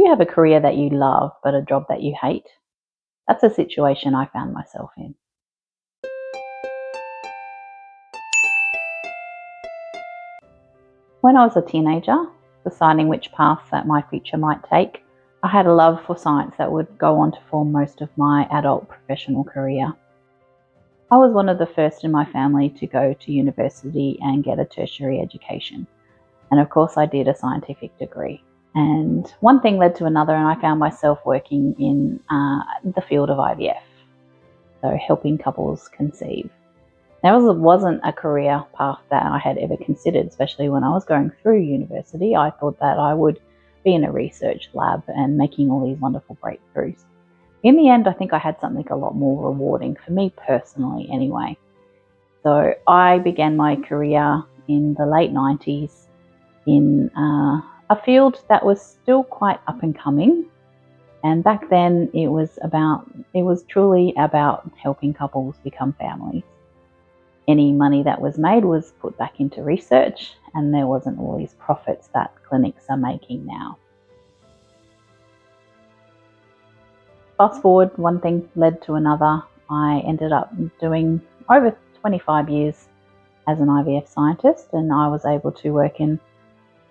Do you have a career that you love but a job that you hate? That's a situation I found myself in. When I was a teenager, deciding which path that my future might take, I had a love for science that would go on to form most of my adult professional career. I was one of the first in my family to go to university and get a tertiary education. And of course, I did a scientific degree. And one thing led to another, and I found myself working in the field of IVF, so helping couples conceive. Now, it wasn't a career path that I had ever considered, especially when I was going through university. I thought that I would be in a research lab and making all these wonderful breakthroughs. In the end, I think I had something a lot more rewarding for me personally anyway. So I began my career in the late 90s in a field that was still quite up and coming. And back then it was truly about helping couples become families. Any money that was made was put back into research, and there wasn't all these profits that clinics are making now. Fast forward, one thing led to another. I ended up doing over 25 years as an IVF scientist, and I was able to work in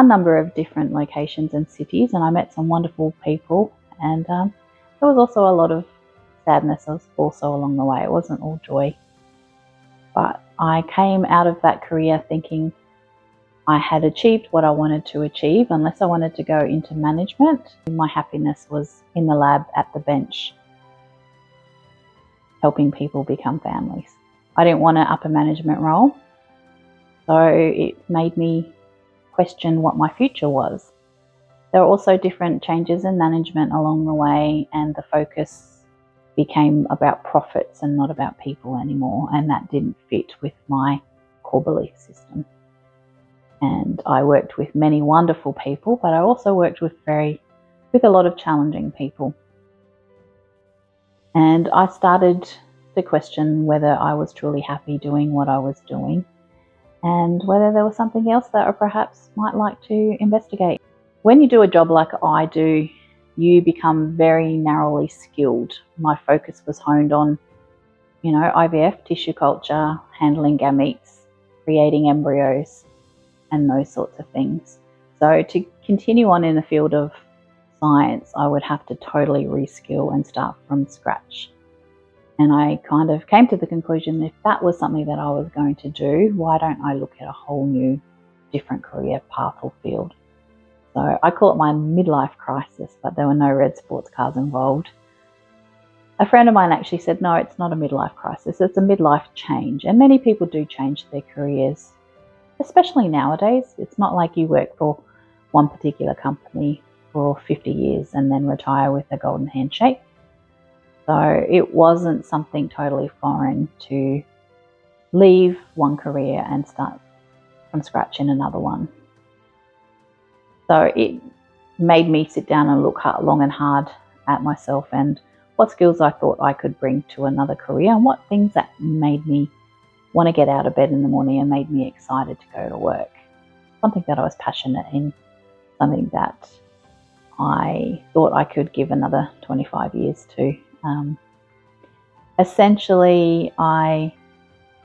a number of different locations and cities, and I met some wonderful people, and there was also a lot of sadness also along the way. It wasn't all joy. But I came out of that career thinking I had achieved what I wanted to achieve. Unless I wanted to go into management, my happiness was in the lab at the bench, helping people become families. I didn't want an upper management role, so it made me question what my future was. There were also different changes in management along the way, and the focus became about profits and not about people anymore, and that didn't fit with my core belief system. And I worked with many wonderful people, but I also worked with a lot of challenging people. And I started to question whether I was truly happy doing what I was doing, and whether there was something else that I perhaps might like to investigate. When you do a job like I do, you become very narrowly skilled. My focus was honed on, IVF, tissue culture, handling gametes, creating embryos, and those sorts of things. So to continue on in the field of science, I would have to totally reskill and start from scratch. And I kind of came to the conclusion, if that was something that I was going to do, why don't I look at a whole new, different career path or field? So I call it my midlife crisis, but there were no red sports cars involved. A friend of mine actually said, no, it's not a midlife crisis, it's a midlife change. And many people do change their careers, especially nowadays. It's not like you work for one particular company for 50 years and then retire with a golden handshake. So it wasn't something totally foreign to leave one career and start from scratch in another one. So it made me sit down and look long and hard at myself and what skills I thought I could bring to another career, and what things that made me want to get out of bed in the morning and made me excited to go to work. Something that I was passionate in, something that I thought I could give another 25 years to. Essentially, I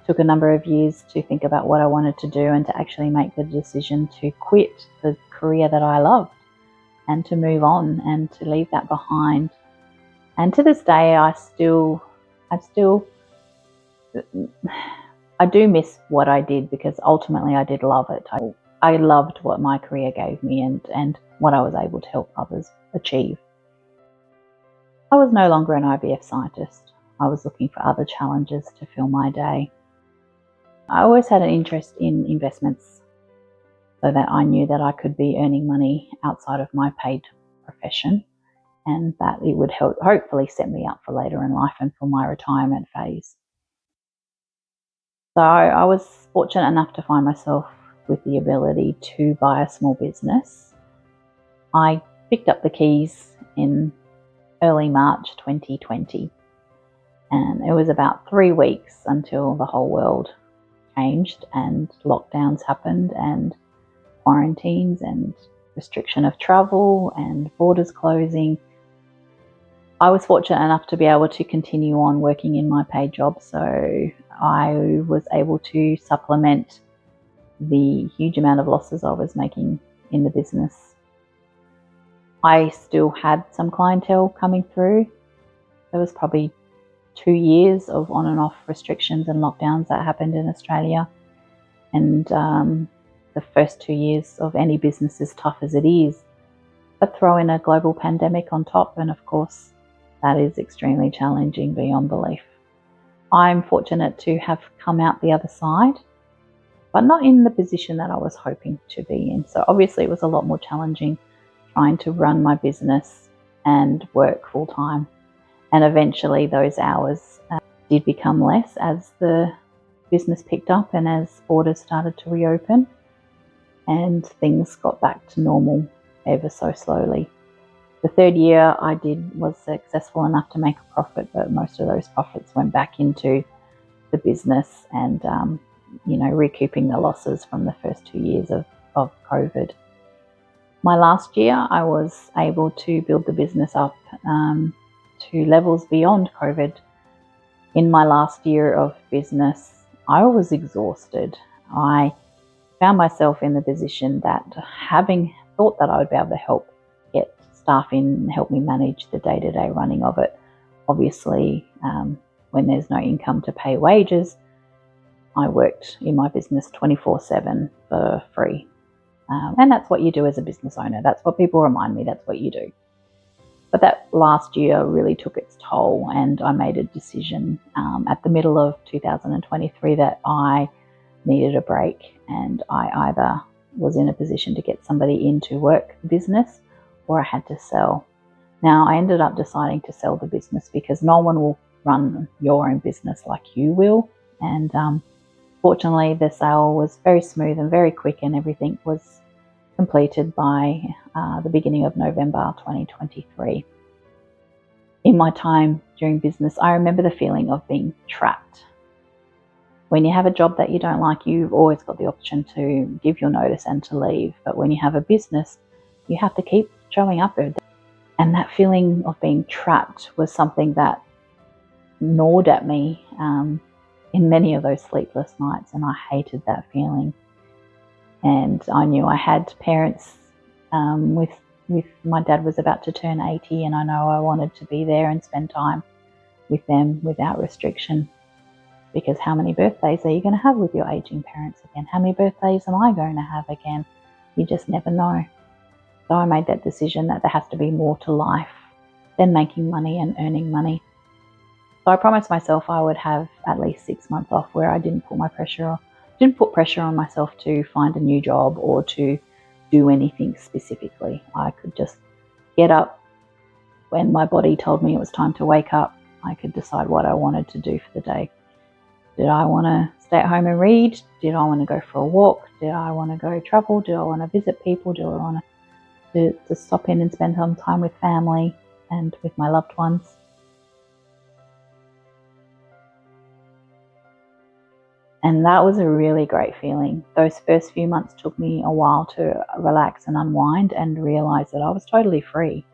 took a number of years to think about what I wanted to do and to actually make the decision to quit the career that I loved and to move on and to leave that behind. And to this day, I do miss what I did, because ultimately I did love it. I loved what my career gave me and what I was able to help others achieve. I was no longer an IVF scientist. I was looking for other challenges to fill my day. I always had an interest in investments, so that I knew that I could be earning money outside of my paid profession, and that it would hopefully set me up for later in life and for my retirement phase. So I was fortunate enough to find myself with the ability to buy a small business. I picked up the keys in early March 2020, and it was about 3 weeks until the whole world changed and lockdowns happened and quarantines, and restriction of travel and borders closing, I was fortunate enough to be able to continue on working in my paid job, so I was able to supplement the huge amount of losses I was making in the business. I still had some clientele coming through. There was probably 2 years of on and off restrictions and lockdowns that happened in Australia, and the first 2 years of any business, as tough as it is, but throw in a global pandemic on top, and of course that is extremely challenging beyond belief. I'm fortunate to have come out the other side, but not in the position that I was hoping to be in. So obviously it was a lot more challenging trying to run my business and work full time. And eventually those hours did become less as the business picked up and as borders started to reopen, and things got back to normal ever so slowly. The third year I was successful enough to make a profit, but most of those profits went back into the business and recouping the losses from the first 2 years of COVID. My last year I was able to build the business up to levels beyond COVID. In my last year of business, I was exhausted. I found myself in the position that, having thought that I would be able to get staff in and help me manage the day-to-day running of it, obviously when there's no income to pay wages, I worked in my business 24/7 for free. And that's what you do as a business owner. That's what people remind me, that's what you do. But that last year really took its toll, and I made a decision at the middle of 2023 that I needed a break, and I either was in a position to get somebody in to work the business or I had to sell. Now, I ended up deciding to sell the business because no one will run your own business like you will. And fortunately, the sale was very smooth and very quick, and everything was completed by the beginning of November 2023. In my time during business, I remember the feeling of being trapped. When you have a job that you don't like, you've always got the option to give your notice and to leave. But when you have a business, you have to keep showing up every day. And that feeling of being trapped was something that gnawed at me in many of those sleepless nights, and I hated that feeling. And I knew I had parents with my dad was about to turn 80, and I know I wanted to be there and spend time with them without restriction. Because how many birthdays are you going to have with your aging parents again? How many birthdays am I going to have again? You just never know. So I made that decision that there has to be more to life than making money and earning money. So I promised myself I would have at least 6 months off where I didn't put pressure on myself to find a new job or to do anything specifically. I could just get up when my body told me it was time to wake up. I could decide what I wanted to do for the day. Did I want to stay at home and read? Did I want to go for a walk? Did I want to go travel? Did I want to visit people? Did I want to stop in and spend some time with family and with my loved ones? And that was a really great feeling. Those first few months took me a while to relax and unwind and realize that I was totally free.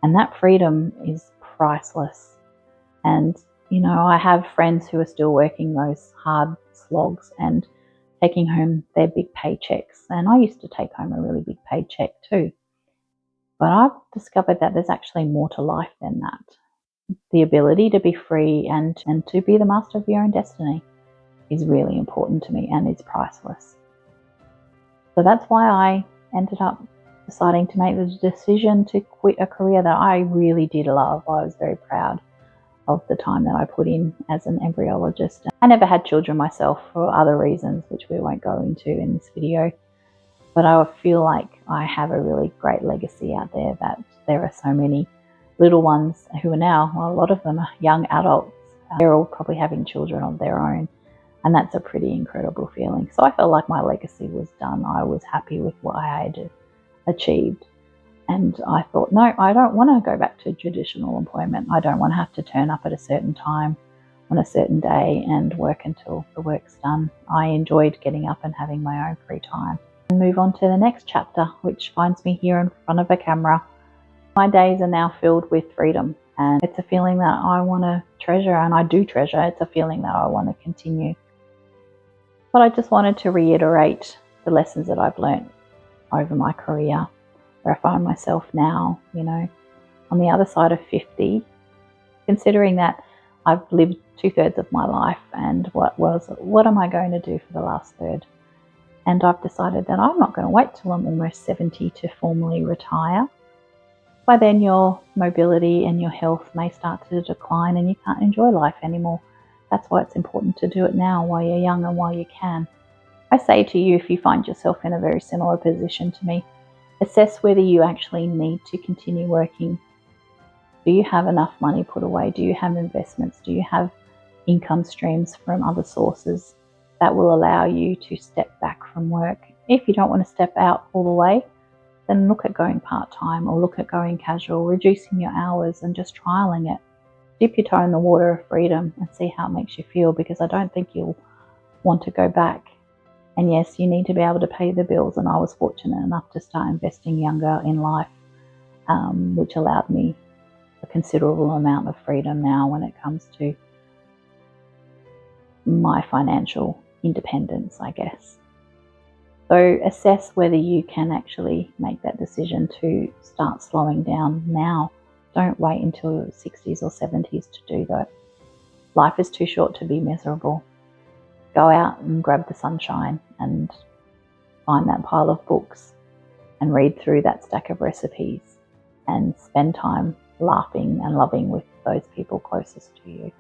And that freedom is priceless. And I have friends who are still working those hard slogs and taking home their big paychecks. And I used to take home a really big paycheck too. But I've discovered that there's actually more to life than that. The ability to be free and to be the master of your own destiny is really important to me, and it's priceless. So that's why I ended up deciding to make the decision to quit a career that I really did love. I was very proud of the time that I put in as an embryologist. I never had children myself for other reasons, which we won't go into in this video, but I feel like I have a really great legacy out there, that there are so many little ones who are now, well, a lot of them are young adults. They're all probably having children of their own, and that's a pretty incredible feeling. So I felt like my legacy was done. I was happy with what I had achieved. And I thought, no, I don't want to go back to traditional employment. I don't want to have to turn up at a certain time on a certain day and work until the work's done. I enjoyed getting up and having my own free time. and move on to the next chapter, which finds me here in front of a camera. My days are now filled with freedom, and it's a feeling that I want to treasure, and I do treasure. It's a feeling that I want to continue. But I just wanted to reiterate the lessons that I've learned over my career, where I find myself now, on the other side of 50, considering that I've lived 2/3 of my life, and what am I going to do for the last third? And I've decided that I'm not going to wait till I'm almost 70 to formally retire. By then your mobility and your health may start to decline and you can't enjoy life anymore. That's why it's important to do it now while you're young and while you can. I say to you, if you find yourself in a very similar position to me, assess whether you actually need to continue working. Do you have enough money put away? Do you have investments? Do you have income streams from other sources that will allow you to step back from work? If you don't want to step out all the way, then look at going part-time or look at going casual, reducing your hours and just trialing it. Dip your toe in the water of freedom and see how it makes you feel, because I don't think you'll want to go back. And yes, you need to be able to pay the bills, and I was fortunate enough to start investing younger in life, which allowed me a considerable amount of freedom now when it comes to my financial independence, I guess. So assess whether you can actually make that decision to start slowing down now. Don't wait until your 60s or 70s to do that. Life is too short to be miserable. Go out and grab the sunshine and find that pile of books and read through that stack of recipes and spend time laughing and loving with those people closest to you.